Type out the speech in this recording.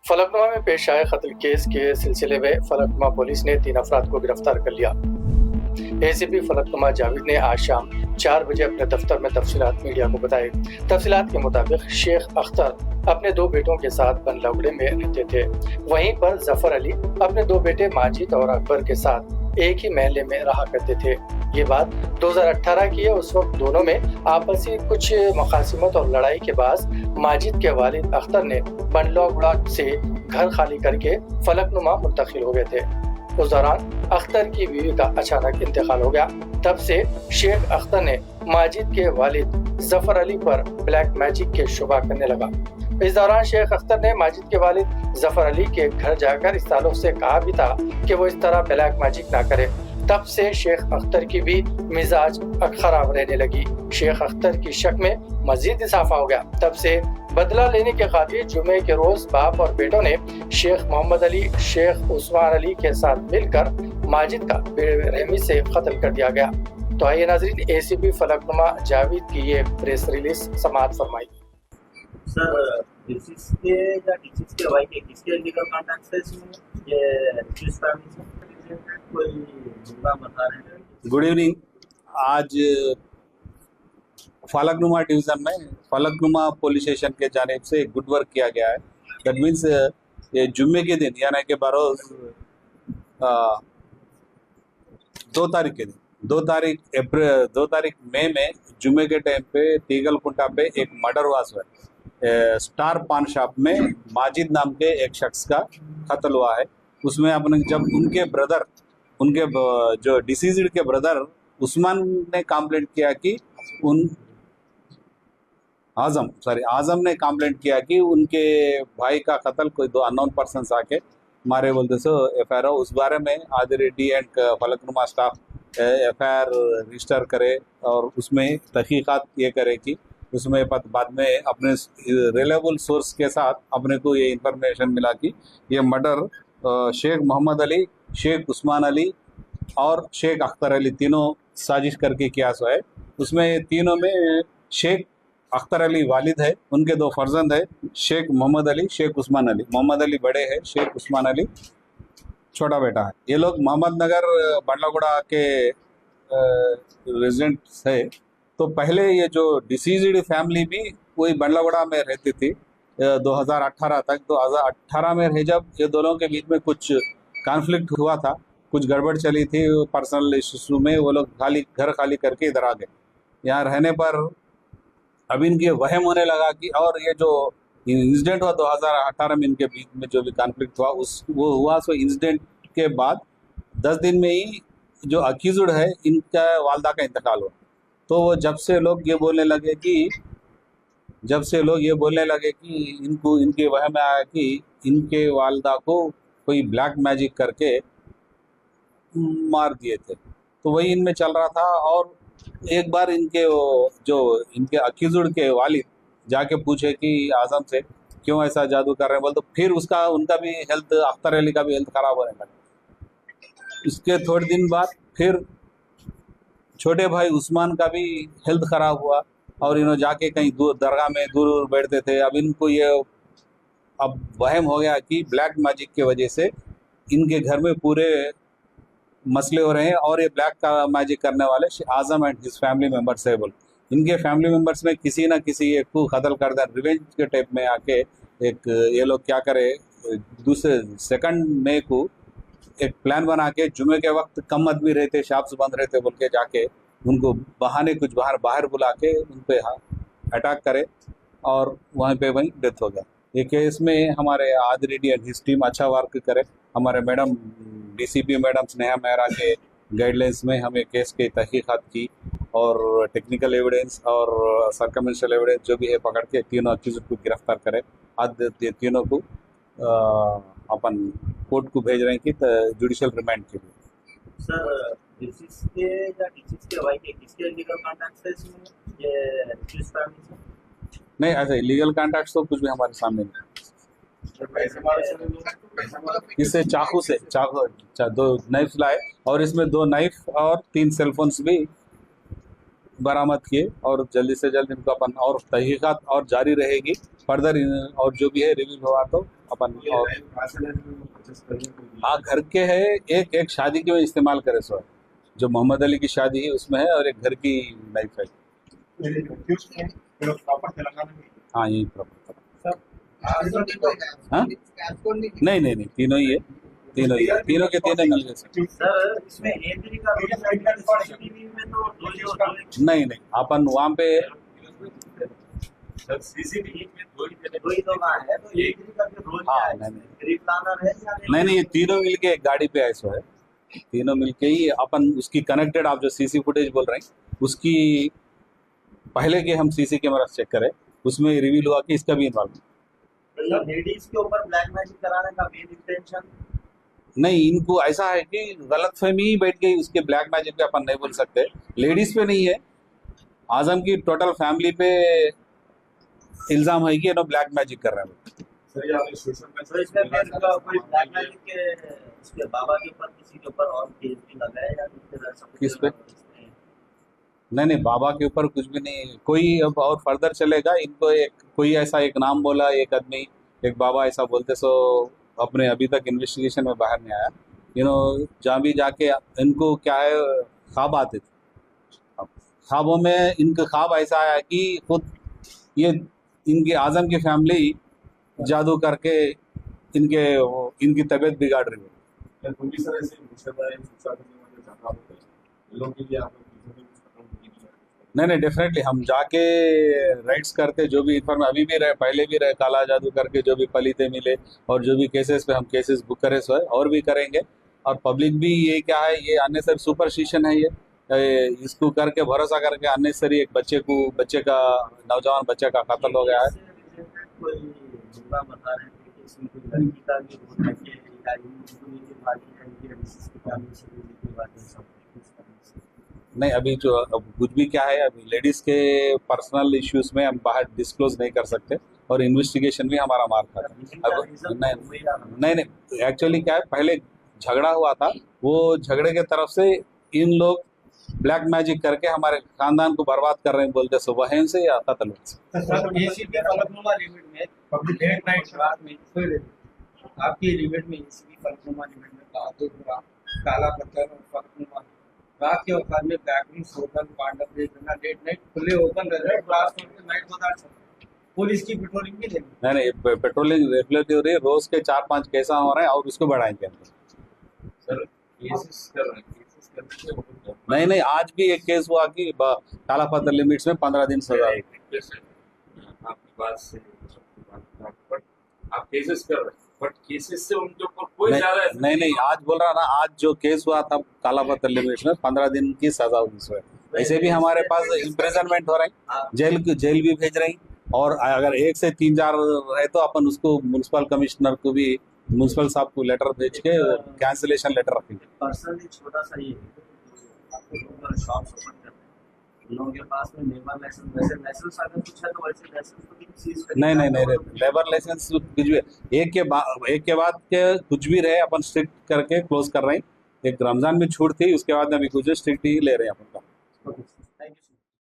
फलकनुमा में पेश आए कत्ल केस के सिलसिले में फलकनुमा पुलिस ने 3 अफराद को गिरफ्तार कर लिया। एसीपी फलकनुमा जावेद ने आज शाम 4 बजे अपने दफ्तर में तफसीलात मीडिया को बताए। तफसीलात के मुताबिक शेख अख्तर अपने 2 बेटों के साथ बनलगड़े में रहते थे। वहीं पर जफर अली अपने 2 बेटे माजिद और अकबर के साथ एक ही महल्ले में रहा करते थे। ये बात 2018 की है। उस वक्त दोनों में आपसी कुछ मुखासिमत और लड़ाई के बाद माजिद के वालिद अख्तर ने बनलगड़ा से घर खाली करके फलकनुमा मुंतकिल हो गए थे। उस दौरान अख्तर की बीवी का अचानक इंतकाल हो गया। तब से शेख अख्तर ने माजिद के वालिद जफर अली पर ब्लैक मैजिक के शुबा करने लगा। इस दौरान शेख अख्तर ने माजिद के वालिद जफर अली के घर जाकर इस ताल्लुक से कहा भी था कि वो इस तरह ब्लैक मैजिक ना करे। तब से शेख अख्तर की भी मिजाज खराब रहने लगी। शेख अख्तर की शक में मजीद इजाफा हो गया। तब से बदला लेने के खातिर जुमे के रोज बाप और बेटों ने शेख मोहम्मद अली, शेख उस्मान अली के साथ मिलकर माजिद का बेरहमी से कत्ल कर दिया गया। तो आइए नाजरीन, एसीपी फलकनुमा जावेद की ये प्रेस रिलीज समाअत फरमाई। सर, किसके भाई के किसके लीगल कॉन्टैक्ट है इसमें? ये किस फैमिली से कोई मुद्दा बता रहे हैं? Good evening. आज फलकनुमा डिवीज़न में फलकनुमा पुलिस स्टेशन के जानिब से गुड वर्क किया गया है। दैट मीन्स ये जुम्मे के दिन यानी कि बरोज़ 2 तारीख के दिन 2 तारीख मई में जुम्मे के टाइम पे तीगलकुंटा पे एक मर्डर हुआ है। स्टार पान शॉप में माजिद नाम के एक शख्स का कत्ल हुआ है। उसमें अपने जब उनके जो डिसीज्ड के ब्रदर उस्मान ने कंप्लेंट किया कि आजम ने कंप्लेंट किया कि उनके भाई का कत्ल कोई 2 अननोन पर्सन्स आके मारे बोलते सो एफआईआर उस बारे में आदि Reddy and Falaknuma staff FIR register करे और उसमें तहकीकात ये करे कि उसमें बाद में अपने रिलायबल सोर्स के साथ अपने को ये इंफॉर्मेशन मिला कि ये मर्डर शेख मोहम्मद अली, शेख उस्मान अली और शेख अख्तर अली तीनों साजिश करके किया सो है। उसमें तीनों में शेख अख्तर अली वालिद है, उनके 2 फर्जंद है, शेख मोहम्मद अली, शेख उस्मान अली। मोहम्मद अली बड़े हैं, शेख उस्मान अली छोटा बेटा है। ये लोग मोहम्मद नगर बनलगुड़ा के रेजिडेंट्स है। तो पहले ये जो डिसीज्ड फैमिली भी वही बनलगुड़ा में रहती थी 2018 तक। 2018 में है जब ये दोनों के बीच में कुछ कॉन्फ्लिक्ट हुआ था, कुछ गड़बड़ चली थी पर्सनल इशू में। वो लोग घर खाली करके इधर आ गए। यहाँ रहने पर अब इनके वहम होने लगा कि और ये जो इंसिडेंट हुआ 2018 में इनके बीच में जो भी कॉन्फ्लिक्ट हुआ वो हुआ सो इंसिडेंट के बाद 10 दिन में ही जो अक्यूज्ड है इनका वालदा का इंतकाल हुआ। तो वो जब से लोग ये बोलने लगे कि इनको इनके वहम में आया कि इनके वालदा को कोई ब्लैक मैजिक करके मार दिए थे। तो वही इनमें चल रहा था। और एक बार इनके अक्यूज्ड के वालिद जाके पूछे कि आजम से क्यों ऐसा जादू कर रहे हैं बोल, तो फिर उनका भी हेल्थ, अख्तर अली का भी हेल्थ खराब होने लगा। इसके थोड़े दिन बाद फिर छोटे भाई उस्मान का भी हेल्थ खराब हुआ और इन्होंने जाके कहीं दूर दरगाह में दूर बैठते थे। अब इनको ये अब वहम हो गया कि ब्लैक मैजिक की वजह से इनके घर में पूरे मसले हो रहे हैं और ये ब्लैक का मैजिक करने वाले आजम एंड हिज फैमिली मेंबर्स है बोल। इनके फैमिली मेंबर्स में किसी ना किसी एक को कत्ल कर दिया। रिवेंज के टाइप में आके एक ये लोग क्या करे, 2 मई को एक प्लान बना के जुमे के वक्त कम आदमी रहते, शॉप्स बंद रहते बोल के जाके उनको कुछ बाहर बुला के उन पे अटैक करे और वहीं डेथ हो गया। ये केस में हमारे आदि रेड्डी एंड हिज टीम अच्छा वर्क करे। हमारे madam DCP madam Sneha Mehra के गाइडलाइंस में हमें केस की तहकीकात की और टेक्निकल एविडेंस और सर्कमस्टेंशियल एविडेंस जो भी है पकड़ के तीनों अक्यूज्ड को गिरफ्तार करे। आज तीनों को अपन कोर्ट को भेज रहे हैं कि जुडिशियल रिमांड के लिए। सर, के भाई के किसके लीगल कॉन्टैक्ट है इसमें? ये किस फैमिली से? नहीं, ऐसे लीगल कॉन्टैक्ट तो कुछ भी हमारे सामने नहीं। इससे चाकू 2 नाइफ लाए और इसमें 2 नाइफ और 3 सेलफोन्स भी बरामद किए और जल्दी से जल्द इनको अपन और तहकीकात और जारी रहेगी फर्दर और जो भी है रिव्यू हुआ तो अपन और हाँ घर के है, एक एक शादी के में इस्तेमाल करे सो है, जो मोहम्मद अली की शादी है उसमें है, और एक घर की नाइफ है। हाँ यही प्रॉपर। हाँ नहीं नहीं नहीं, तीनों ही है, तीनों ही है, तीनों के तीनों मिल गए सर। सर इसमें एंट्री का सीसीटीवी में तो नहीं नहीं, अपन वहाँ पे सीसीटीवी में दो ही लोग आए हैं, तो एंट्री का भी रोल क्या हाँ है? नहीं नहीं प्री प्लानर है या नहीं नहीं, ये तीनों मिलके एक गाड़ी पे आए सो है, तीनों मिलके ही अपन उसकी कनेक्टेड, आप जो सीसी फुटेज बोल रहे हैं उसकी पहले के हम सीसी कैमरा चेक करें, उसमें रिवील हुआ कि इसका भी इन्वॉल्व लेडीज के ऊपर ब्लैक मैजिक कराने का मेन इंटेंशन? नहीं, इनको ऐसा है कि गलतफहमी ही बैठ गई उसके, ब्लैक मैजिक पे अपन नहीं बोल सकते, लेडीज पे नहीं है, आजम की टोटल फैमिली पे इल्जाम है कि ये ब्लैक मैजिक कर रहे हैं। तो इसमें फिर कोई ब्लैक मैजिक के इसके बाबा के ऊपर किसी के ऊपर और केस भी लगा है या फिर ऐसा कुछ? किस पे? नहीं नहीं, बाबा के ऊपर कुछ भी नहीं, कोई अब और फर्दर चलेगा, इनको एक कोई ऐसा एक नाम बोला एक आदमी, एक बाबा ऐसा बोलते, सो अपने अभी तक इन्वेस्टिगेशन में बाहर नहीं आया। जहाँ भी जाके इनको क्या है, ख्वाब आते थे, ख्वाबों में इनका ख्वाब ऐसा आया कि खुद ये इनकी आजम की फैमिली जादू करके इनकी तबीयत बिगाड़ रही है। नहीं नहीं, डेफिनेटली हम जाके राइट्स करके जो भी इन्फॉर्मेशन अभी भी रहे, पहले भी रहे, काला जादू करके जो भी पलीते मिले और जो भी केसेस पे हम केसेस बुक करे सो है और भी करेंगे। और पब्लिक भी ये क्या है, ये अननेसरी सुपरस्टिशन है, ये इसको करके भरोसा करके अननेसरी एक बच्चे का नौजवान बच्चे का कत्ल हो गया है। कोई जुमला बता रहे थे कि इसमें कोई लड़की का भी रोल है कि या ये वाली है कि इसकी फैमिली से भी बात है, सब कुछ। नहीं अभी जो अब कुछ भी क्या है, अभी लेडीज के पर्सनल इश्यूज में हम बाहर डिस्क्लोज नहीं कर सकते, और इन्वेस्टिगेशन भी हमारा मार खाता है। अब नहीं नहीं, एक्चुअली क्या है, पहले झगड़ा हुआ था, वो झगड़े के तरफ से इन लोग ब्लैक मैजिक करके हमारे खानदान को बर्बाद कर रहे हैं बोलते, सो वहन से या कत्ल से। एसीपी फलकनुमा लिमिट में पब्लिक डेट नाइट रात में आपकी लिमिट में एसीपी फलकनुमा लिमिट में बहादुरपुरा, काला पत्थर और फलकनुमा रात के वक्त में backrooms hotel Pandav place date night खुले ओपन रह रहे हैं, क्लास में नाइट बाजार चल रहा है, पुलिस की पेट्रोलिंग भी लेनी। नहीं पेट्रोलिंग रेगुलरली हो रही है, रोज के 4-5 केस हो रहे हैं और उसको बढ़ाएंगे सर केसेस कर रहे हैं, नहीं नहीं, आज भी एक केस हुआ कि काला पत्थर लिमिट्स में 15 दिन सजा। आपकी बात से आप केसेस कर रहे हैं, बट केसेस से उनके ऊपर कोई ज्यादा नहीं, आज बोल रहा ना, आज जो केस हुआ था काला पत्थर लिमिट्स में 15 दिन की सजा हुई है। ऐसे भी हमारे पास इम्प्रिजनमेंट हो रहे हैं, जेल भी भेज रही, और अगर 1 से 3-4 है तो अपन उसको म्युनिसिपल कमिश्नर को भी, म्युनिसिपल साहब को लेटर भेज के कैंसिलेशन लेटर रखेंगे। पर्सनली छोटा सा ये लोग शॉप्स ओपन करते हैं, उन लोगों के पास में लेबर लाइसेंस, वैसे लाइसेंस अगर कुछ है तो वैसे लाइसेंस तो भी सीज कर। नहीं, लेबर लाइसेंस कुछ भी एक के बाद के कुछ भी रहे अपन स्ट्रिक्ट करके क्लोज कर रहे हैं। एक रमजान में छूट थी, उसके बाद में अभी कुछ स्ट्रिक्ट ही ले रहे हैं अपन का।